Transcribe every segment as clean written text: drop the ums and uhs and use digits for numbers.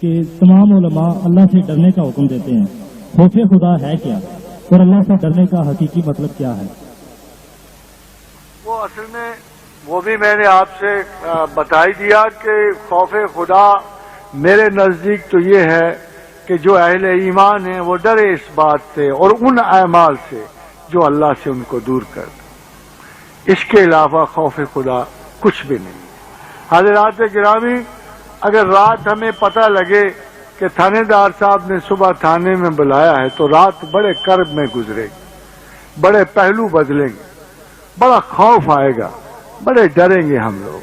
کہ تمام علماء اللہ سے ڈرنے کا حکم دیتے ہیں، خوف خدا ہے کیا اور اللہ سے ڈرنے کا حقیقی مطلب کیا ہے؟ وہ اصل میں وہ بھی میں نے آپ سے بتا ہی دیا کہ خوف خدا میرے نزدیک تو یہ ہے کہ جو اہل ایمان ہیں وہ ڈرے اس بات سے اور ان اعمال سے جو اللہ سے ان کو دور کر دے، اس کے علاوہ خوف خدا کچھ بھی نہیں۔ حضرات گرامی، اگر رات ہمیں پتہ لگے کہ تھانے دار صاحب نے صبح تھانے میں بلایا ہے تو رات بڑے کرب میں گزرے گی، بڑے پہلو بدلیں گے، بڑا خوف آئے گا، بڑے ڈریں گے ہم لوگ۔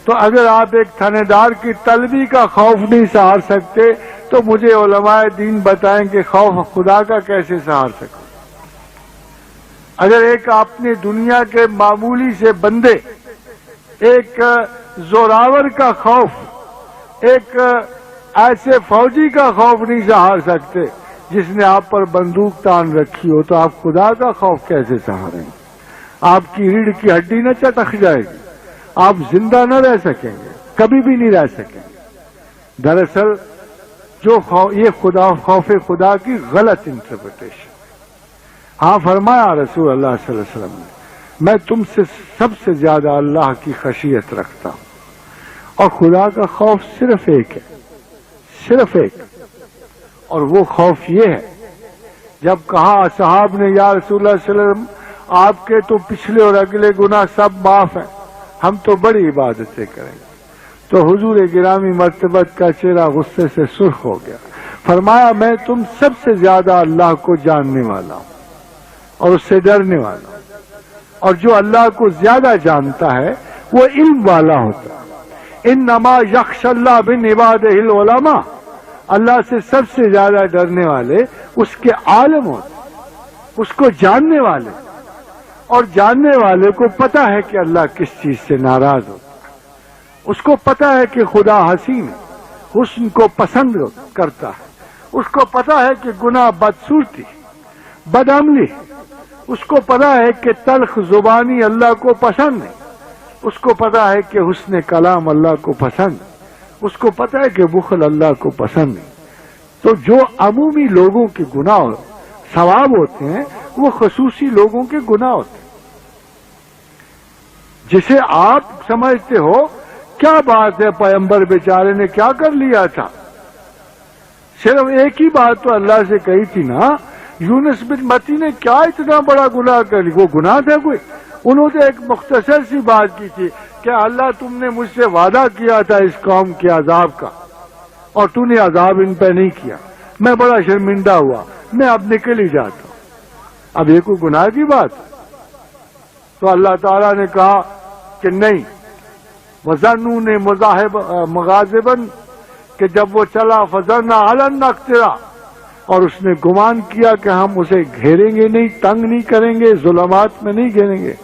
تو اگر آپ ایک تھانے دار کی طلبی کا خوف نہیں سہار سکتے تو مجھے علماء دین بتائیں کہ خوف خدا کا کیسے سہار سکو۔ اگر ایک اپنی دنیا کے معمولی سے بندے ایک زوراور کا خوف، ایک ایسے فوجی کا خوف نہیں سہار سکتے جس نے آپ پر بندوق تان رکھی ہو، تو آپ خدا کا خوف کیسے سہاریں گے؟ آپ کی ریڑھ کی ہڈی نہ چٹک جائے گی، آپ زندہ نہ رہ سکیں گے، کبھی بھی نہیں رہ سکیں گے۔ دراصل یہ خوف خدا کی غلط انٹرپریٹیشن۔ ہاں فرمایا رسول اللہ صلی اللہ علیہ وسلم نے، میں تم سے سب سے زیادہ اللہ کی خشیت رکھتا ہوں، اور خدا کا خوف صرف ایک ہے، صرف ایک، اور وہ خوف یہ ہے، جب کہا صحاب نے یا رسول اللہ صلی اللہ علیہ وسلم آپ کے تو پچھلے اور اگلے گناہ سب معاف ہیں، ہم تو بڑی عبادتیں کریں گے، تو حضور گرامی مرتبت کا چہرہ غصے سے سرخ ہو گیا۔ فرمایا میں تم سب سے زیادہ اللہ کو جاننے والا ہوں اور اس سے ڈرنے والا ہوں، اور جو اللہ کو زیادہ جانتا ہے وہ علم والا ہوتا ہے۔ انما یخشی اللہ من عبادہ العلماء، اللہ سے سب سے زیادہ ڈرنے والے اس کے عالم ہوتے ہیں، اس کو جاننے والے، اور جاننے والے کو پتا ہے کہ اللہ کس چیز سے ناراض ہوتا ہے، اس کو پتا ہے کہ خدا حسین ہے، حسن کو پسند کرتا ہے، اس کو پتا ہے کہ گناہ بدصورتی، بدعملی، اس کو پتا ہے کہ تلخ زبانی اللہ کو پسند نہیں، اس کو پتا ہے کہ حسن کلام اللہ کو پسند، اس کو پتا ہے کہ بخل اللہ کو پسند نہیں۔ تو جو عمومی لوگوں کے گناہ ثواب ہوتے ہیں وہ خصوصی لوگوں کے گناہ ہوتے ہیں، جسے آپ سمجھتے ہو کیا بات ہے پیغمبر بیچارے نے کیا کر لیا تھا، صرف ایک ہی بات تو اللہ سے کہی تھی نا، یونس بن متی نے کیا اتنا بڑا گناہ کر لیا، وہ گناہ تھا کوئی؟ انہوں نے ایک مختصر سی بات کی تھی کہ اللہ تم نے مجھ سے وعدہ کیا تھا اس قوم کے عذاب کا اور تو نے عذاب ان پہ نہیں کیا، میں بڑا شرمندہ ہوا، میں اب نکل ہی جاتا ہوں۔ اب یہ کوئی گناہ کی بات؟ تو اللہ تعالیٰ نے کہا کہ نہیں، وَظَنُّونِ مُغَاضِبًا، کہ جب وہ چلا فَظَنَّ عَلَى النَّقْتِرَا، اور اس نے گمان کیا کہ ہم اسے گھیریں گے نہیں، تنگ نہیں کریں گے، ظلمات میں نہیں گھیریں گے،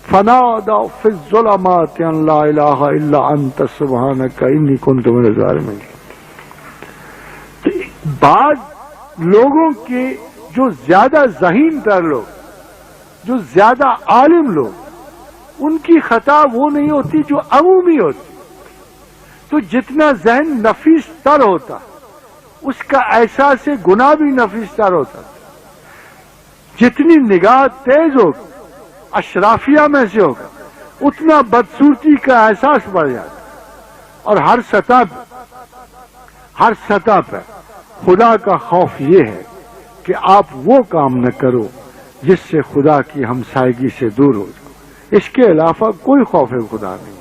فَنَادَوْا فِي الظُّلُمَاتِ أَن لَا إِلَٰهَ إِلَّا أَنتَ سُبْحَانَكَ إِنِّي كُنتُ مِنَ الظَّالِمِينَ۔ تو بعض لوگوں کے جو زیادہ ذہین تر لوگ، جو زیادہ عالم لوگ، ان کی خطا وہ نہیں ہوتی جو عمومی ہوتی۔ تو جتنا ذہن نفیس تر ہوتا اس کا احساس گناہ بھی نفیس تر ہوتا، جتنی نگاہ تیز ہوگی اشرافیہ میں سے ہوگا اتنا بدصورتی کا احساس بڑھ جاتا، اور ہر سطح پہ خدا کا خوف یہ ہے کہ آپ وہ کام نہ کرو جس سے خدا کی ہمسائیگی سے دور ہو جاؤ، اس کے علاوہ کوئی خوف خدا نہیں۔